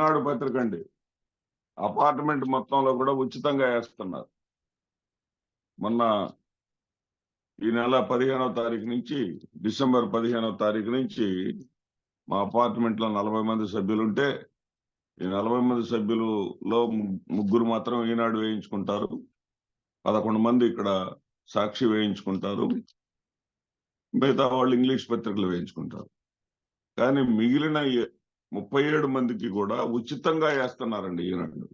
ఈనాడు పత్రిక అండి. అపార్ట్మెంట్ మొత్తంలో కూడా ఉచితంగా వేస్తున్నారు. మొన్న ఈ నెల 15వ తారీఖు నుంచి డిసెంబర్ 15వ తారీఖు నుంచి మా అపార్ట్మెంట్ లో 40 మంది సభ్యులుంటే ఈ 40 మంది సభ్యులలో ముగ్గురు మాత్రం ఈనాడు వేయించుకుంటారు. 11 మంది ఇక్కడ సాక్షి వేయించుకుంటారు. మిగతా వాళ్ళు ఇంగ్లీష్ పత్రికలు వేయించుకుంటారు. కానీ మిగిలిన 37 మందికి కూడా ఉచితంగా వేస్తున్నారండి ఈనాడు.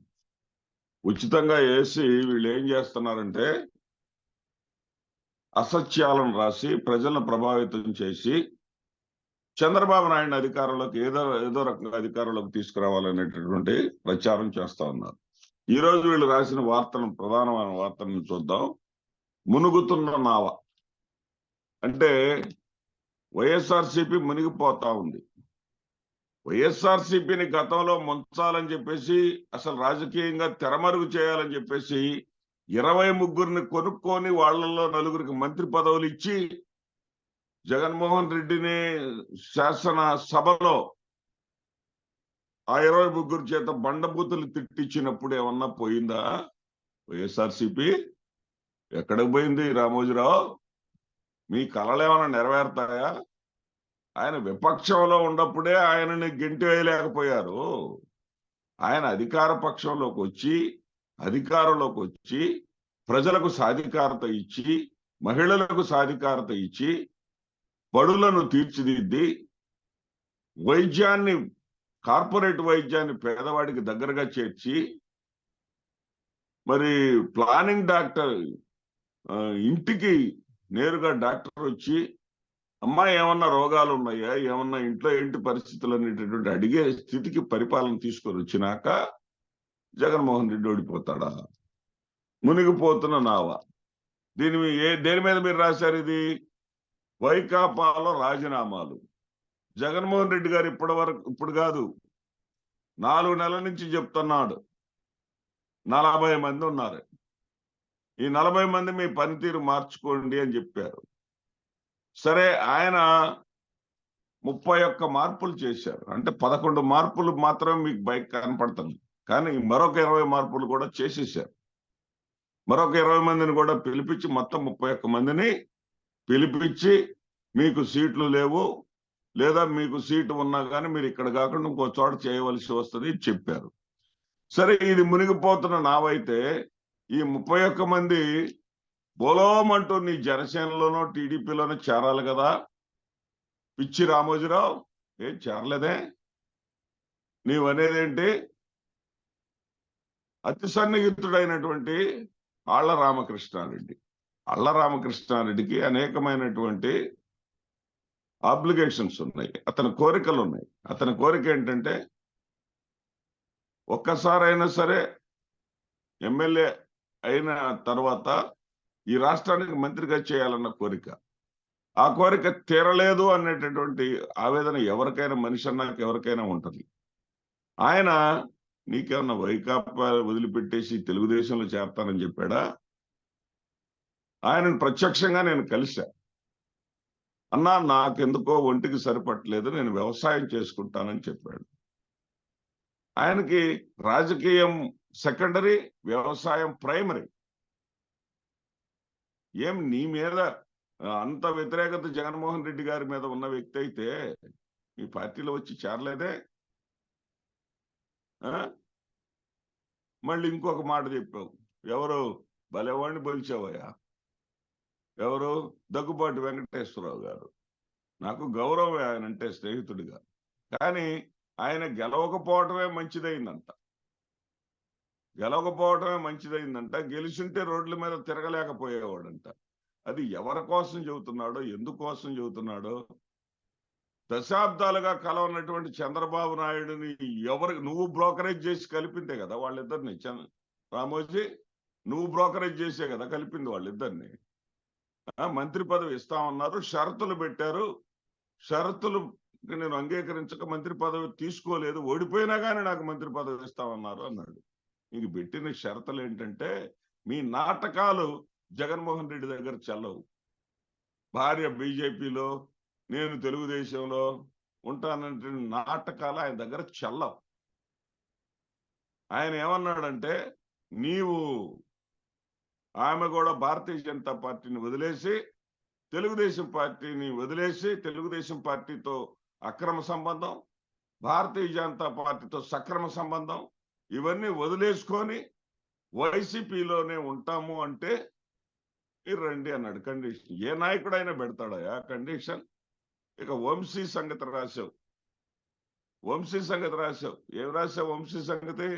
ఉచితంగా వేసి వీళ్ళు ఏం చేస్తున్నారంటే అసత్యాలను రాసి ప్రజలను ప్రభావితం చేసి చంద్రబాబు నాయుడు అధికారంలోకి ఏదో రకంగా అధికారంలోకి తీసుకురావాలనేటటువంటి ప్రచారం చేస్తా ఉన్నారు. ఈ రోజు వీళ్ళు రాసిన వార్తను, ప్రధానమైన వార్తను చూద్దాం. మునుగుతున్న నావ అంటే వైఎస్ఆర్సీపీ మునిగిపోతా ఉంది. వైఎస్ఆర్సీపీని గతంలో ముంచాలని చెప్పేసి, అసలు రాజకీయంగా తెరమరుగు చేయాలని చెప్పేసి 23 కొనుక్కొని వాళ్లలో 4 మంత్రి పదవులు ఇచ్చి జగన్మోహన్ రెడ్డిని శాసన సభలో ఆ 23 చేత బండబూతులు తిట్టించినప్పుడు ఏమన్నా పోయిందా వైఎస్ఆర్సీపీ? ఎక్కడికి పోయింది రామోజీరావు? మీ కళలు ఏమైనా నెరవేరుతాయా? ఆయన విపక్షంలో ఉన్నప్పుడే ఆయనని గెంటి వేయలేకపోయారు. ఆయన అధికారంలోకి వచ్చి ప్రజలకు సాధికారత ఇచ్చి, మహిళలకు సాధికారత ఇచ్చి, బడులను తీర్చిదిద్ది, కార్పొరేట్ వైద్యాన్ని పేదవాడికి దగ్గరగా చేర్చి, మరి ప్లానింగ్ డాక్టర్ ఇంటికి నేరుగా డాక్టర్ వచ్చి అమ్మా ఏమన్నా రోగాలు ఉన్నాయా, ఏమన్నా ఇంట్లో ఏంటి పరిస్థితులు అనేటటువంటి అడిగే స్థితికి పరిపాలన తీసుకొని వచ్చినాక జగన్మోహన్ రెడ్డి ఓడిపోతాడా? మునిగిపోతున్న నావ. దేని మీద మీరు రాశారు? ఇది వైకాపాలో రాజీనామాలు. జగన్మోహన్ రెడ్డి గారు ఇప్పుడు కాదు, 4 నెలల నుంచి చెప్తున్నాడు 40 మంది ఉన్నారు, ఈ 40 మంది మీ పనితీరు మార్చుకోండి అని చెప్పారు. సరే, ఆయన 31 మార్పులు చేశారు. అంటే 11 మార్పులు మాత్రమే మీకు బయట కనపడుతుంది. కానీ మరొక 20 మార్పులు కూడా చేసేసారు. మరొక 20 మందిని కూడా పిలిపించి, మొత్తం 31 మందిని పిలిపించి, మీకు సీట్లు లేవు, లేదా మీకు సీటు ఉన్నా కానీ మీరు ఇక్కడ కాకుండా ఇంకో చోట చేయవలసి వస్తుంది చెప్పారు. సరే, ఇది మునిగిపోతున్న నావైతే ఈ 31 మంది బోలోమంటూ నీ జనసేనలోనో టీడీపీలోనో చేరాలి కదా. పిచ్చి రామోజీరావు, ఏం చేరలేదే? నీవనేదేంటి? అతి సన్నిహితుడైనటువంటి ఆళ్ల రామకృష్ణారెడ్డికి అనేకమైనటువంటి ఆబ్లిగేషన్స్ ఉన్నాయి, అతని కోరికలు ఉన్నాయి. అతని కోరిక ఏంటంటే ఒక్కసారైనా సరే ఎమ్మెల్యే అయిన తర్వాత ఈ రాష్ట్రానికి మంత్రిగా చేయాలన్న కోరిక. ఆ కోరిక తీరలేదు అనేటటువంటి ఆవేదన ఎవరికైనా, మనిషి అన్నాక ఎవరికైనా ఉంటుంది. ఆయన నీకేమన్నా వైకాపా వదిలిపెట్టేసి తెలుగుదేశంలో చేరతానని చెప్పాడా? ఆయనను ప్రత్యక్షంగా నేను కలిశా. అన్నా, నాకెందుకో ఒంటికి సరిపట్టలేదు, నేను వ్యవసాయం చేసుకుంటానని చెప్పాడు. ఆయనకి రాజకీయం సెకండరీ, వ్యవసాయం ప్రైమరీ. ఏం నీ మీద అంత వ్యతిరేకత జగన్మోహన్ రెడ్డి గారి మీద ఉన్న వ్యక్తి అయితే మీ పార్టీలో వచ్చి చేరలేదే? మళ్ళీ ఇంకొక మాట చెప్పావు. ఎవరు భలేవాడిని బలిచావయ్యా? ఎవరు? దగ్గుబాటి వెంకటేశ్వరరావు గారు. నాకు గౌరవం ఆయనంటే స్నేహితుడిగా. కానీ ఆయన గెలవకపోవటమే మంచిదైందంట. గెలిచుంటే రోడ్ల మీద తిరగలేకపోయేవాడంట. అది ఎవరి కోసం చెబుతున్నాడో, ఎందుకోసం చెబుతున్నాడో. దశాబ్దాలుగా కలవనటువంటి చంద్రబాబు నాయుడుని నువ్వు బ్రోకరేజ్ చేసి కలిపిందే కదా వాళ్ళిద్దరిని. రామోజీ, నువ్వు బ్రోకరేజ్ చేసే కదా కలిపింది వాళ్ళిద్దరిని. మంత్రి పదవి ఇస్తామన్నారు, షరతులు పెట్టారు. షరతులు నేను అంగీకరించక మంత్రి పదవి తీసుకోలేదు, ఓడిపోయినా కానీ నాకు మంత్రి పదవి ఇస్తామన్నారు అన్నాడు. ఇంక పెట్టిన షరతులు ఏంటంటే, మీ నాటకాలు జగన్మోహన్ రెడ్డి దగ్గర చెల్లవు. భార్య బీజేపీలో, నేను తెలుగుదేశంలో ఉంటానంటే నాటకాలు ఆయన దగ్గర చెల్లవు. ఆయన ఏమన్నాడంటే, నీవు ఆమె కూడా భారతీయ జనతా పార్టీని వదిలేసి తెలుగుదేశం పార్టీతో అక్రమ సంబంధం, భారతీయ జనతా పార్టీతో సక్రమ సంబంధం ఇవన్నీ వదిలేసుకొని వైసీపీలోనే ఉంటాము అంటే మీరు రండి అన్నాడు కండిషన్. ఏ నాయకుడైనా పెడతాడయా కండిషన్? ఇక వంశీ సంగతి రాశావు. ఏం రాశావు వంశీ సంగతి?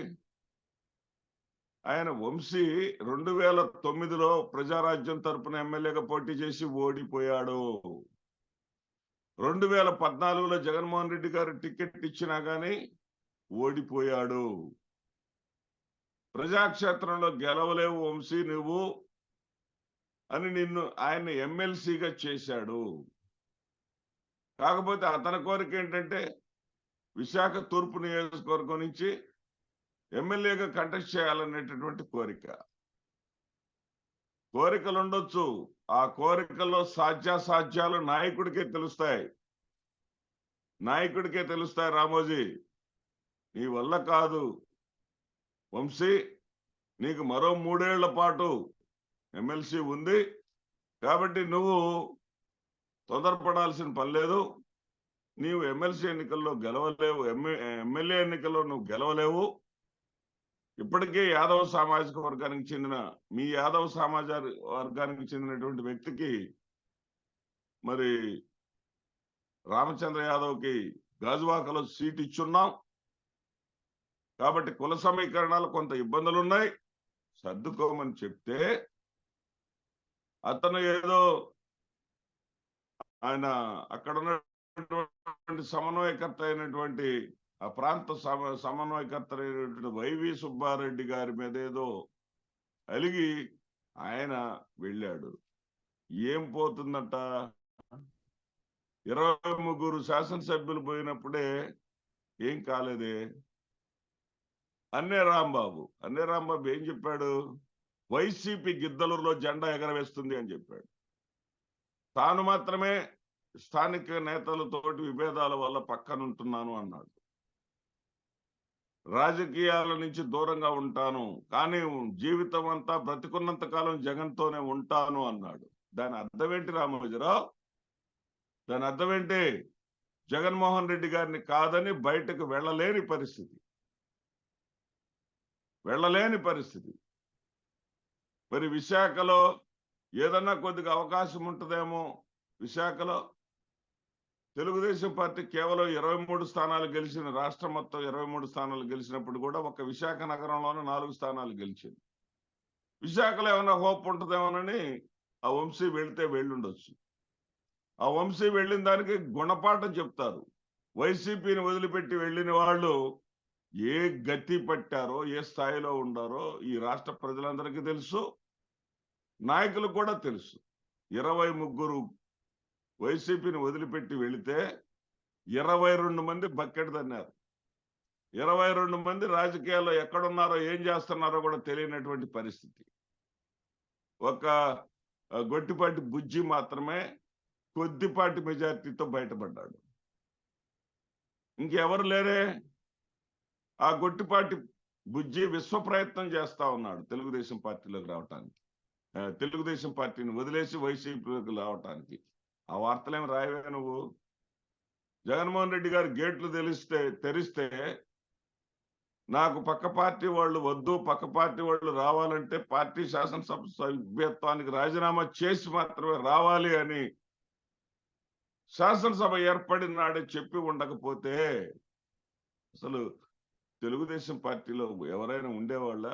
ఆయన వంశీ 2009లో ప్రజారాజ్యం తరపున ఎమ్మెల్యేగా పోటీ చేసి ఓడిపోయాడు. 2014లో జగన్మోహన్ రెడ్డి గారు టికెట్ ఇచ్చినా గానీ ఓడిపోయాడు. ప్రజాక్షేత్రంలో గెలవలేవు వంశీ నువ్వు అని ఆయన ఎమ్మెల్సీగా చేశాడు. కాకపోతే అతని కోరిక ఏంటంటే విశాఖ తూర్పు నియోజకవర్గం నుంచి ఎమ్మెల్యేగా కంటెస్ట్ చేయాలనేటటువంటి కోరికలు ఉండొచ్చు. ఆ కోరికల్లో సాధ్యాసాధ్యాలు నాయకుడికే తెలుస్తాయి రామోజీ. నీ వల్ల కాదు వంశీ. నీకు మరో 3 ఏళ్ల పాటు ఎమ్మెల్సీ ఉంది కాబట్టి నువ్వు తొందరపడాల్సిన పని లేదు. నీవు ఎమ్మెల్సీ ఎన్నికల్లో గెలవలేవు, ఎమ్మెల్యే ఎన్నికల్లో నువ్వు గెలవలేవు. ఇప్పటికే యాదవ సామాజిక వర్గానికి చెందిన చెందినటువంటి వ్యక్తికి మరి రామచంద్ర యాదవ్కి గాజువాకలో సీట్ ఇచ్చున్నాం కాబట్టి కుల సమీకరణాలు కొంత ఇబ్బందులు ఉన్నాయి, సర్దుకోమని చెప్తే అతను ఏదో ఆయన అక్కడ ఉన్నటువంటి సమన్వయకర్త అయినటువంటి ఆ ప్రాంత సమన్వయకర్త అయినటువంటి వైవి సుబ్బారెడ్డి గారి మీద ఏదో అలిగి ఆయన వెళ్ళాడు. ఏం పోతుందట? 23 శాసనసభ్యులు పోయినప్పుడే ఏం కాలేదే. అన్నే రాంబాబు ఏం చెప్పాడు? వైసీపీ గిద్దలూరులో జెండా ఎగరవేస్తుంది అని చెప్పాడు. తాను మాత్రమే స్థానిక నేతలతోటి విభేదాల వల్ల పక్కనుంటున్నాను అన్నాడు. రాజకీయాల నుంచి దూరంగా ఉంటాను కానీ జీవితం అంతా బ్రతికున్నంత కాలం జగన్తోనే ఉంటాను అన్నాడు. దాని అర్థం ఏంటి రామోజీరావు? దాని అర్థం ఏంటి? జగన్మోహన్ రెడ్డి గారిని కాదని బయటకు వెళ్ళలేని పరిస్థితి. మరి విశాఖలో ఏదన్నా కొద్దిగా అవకాశం ఉంటుందేమో. విశాఖలో తెలుగుదేశం పార్టీ కేవలం 23 స్థానాలు గెలిచిన, రాష్ట్రం మొత్తం 23 స్థానాలు గెలిచినప్పుడు కూడా ఒక విశాఖ నగరంలోనే 4 స్థానాలు గెలిచింది. విశాఖలో ఏమైనా హోప్ ఉంటుందేమోనని ఆ వంశీ వెళితే వెళ్ళుండొచ్చు. ఆ వంశీ వెళ్ళిన దానికి గుణపాఠం చెప్తారు. వైసీపీని వదిలిపెట్టి వెళ్ళిన వాళ్ళు ఏ గతి పట్టారో, ఏ స్థాయిలో ఉండారో ఈ రాష్ట్ర ప్రజలందరికీ తెలుసు, నాయకులు కూడా తెలుసు. 23 వైసీపీని వదిలిపెట్టి వెళితే 22 మంది బకెట్ తన్నారు. 22 మంది రాజకీయాల్లో ఎక్కడున్నారో ఏం చేస్తున్నారో కూడా తెలియనటువంటి పరిస్థితి. ఒక గొట్టిపాటి బుజ్జి మాత్రమే కొద్దిపాటి మెజార్టీతో బయటపడ్డాడు. ఇంకెవరు లేరే. ఆ గొట్టిపాటి బుజ్జి విశ్వ ప్రయత్నం చేస్తా ఉన్నాడు తెలుగుదేశం పార్టీలోకి రావటానికి, తెలుగుదేశం పార్టీని వదిలేసి వైసీపీలోకి రావటానికి. ఆ వార్తలేమి రాయవే నువ్వు? జగన్మోహన్ రెడ్డి గారు గేట్లు తెరిస్తే నాకు పక్క పార్టీ వాళ్ళు వద్దు, పక్క పార్టీ వాళ్ళు రావాలంటే పార్టీ శాసనసభ సభ్యత్వానికి రాజీనామా చేసి మాత్రమే రావాలి అని శాసనసభ ఏర్పడిన నాడే చెప్పి ఉండకపోతే అసలు తెలుగుదేశం పార్టీలో ఎవరైనా ఉండేవాళ్ళ?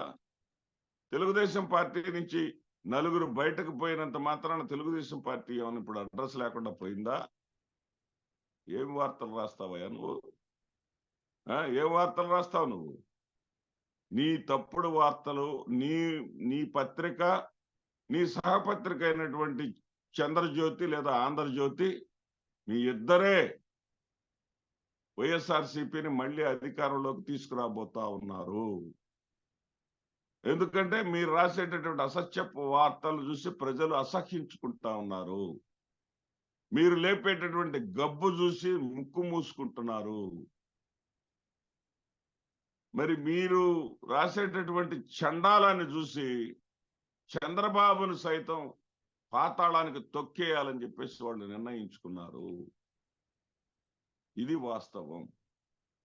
తెలుగుదేశం పార్టీ నుంచి 4 బయటకు పోయినంత మాత్రాన తెలుగుదేశం పార్టీ ఏమైనా ఇప్పుడు అడ్రస్ లేకుండా పోయిందా? ఏం వార్తలు రాస్తావయ్యా నువ్వు? ఏం వార్తలు రాస్తావు నువ్వు? నీ తప్పుడు వార్తలు, నీ పత్రిక, నీ సహపత్రిక అయినటువంటి చంద్రజ్యోతి లేదా ఆంధ్రజ్యోతి, మీ ఇద్దరే వైఎస్ఆర్సీపీని మళ్ళీ అధికారంలోకి తీసుకురాబోతా ఉన్నారు. ఎందుకంటే మీరు రాసేటటువంటి అసత్యపు వార్తలు చూసి ప్రజలు అసహ్యించుకుంటా ఉన్నారు. మీరు లేపేటటువంటి గబ్బు చూసి ముక్కు మూసుకుంటున్నారు. మరి మీరు రాసేటటువంటి చండాలాన్ని చూసి చంద్రబాబును సైతం పాతాళానికి తొక్కేయాలని చెప్పేసి వాళ్ళు నిర్ణయించుకున్నారు. ఇది వాస్తవం.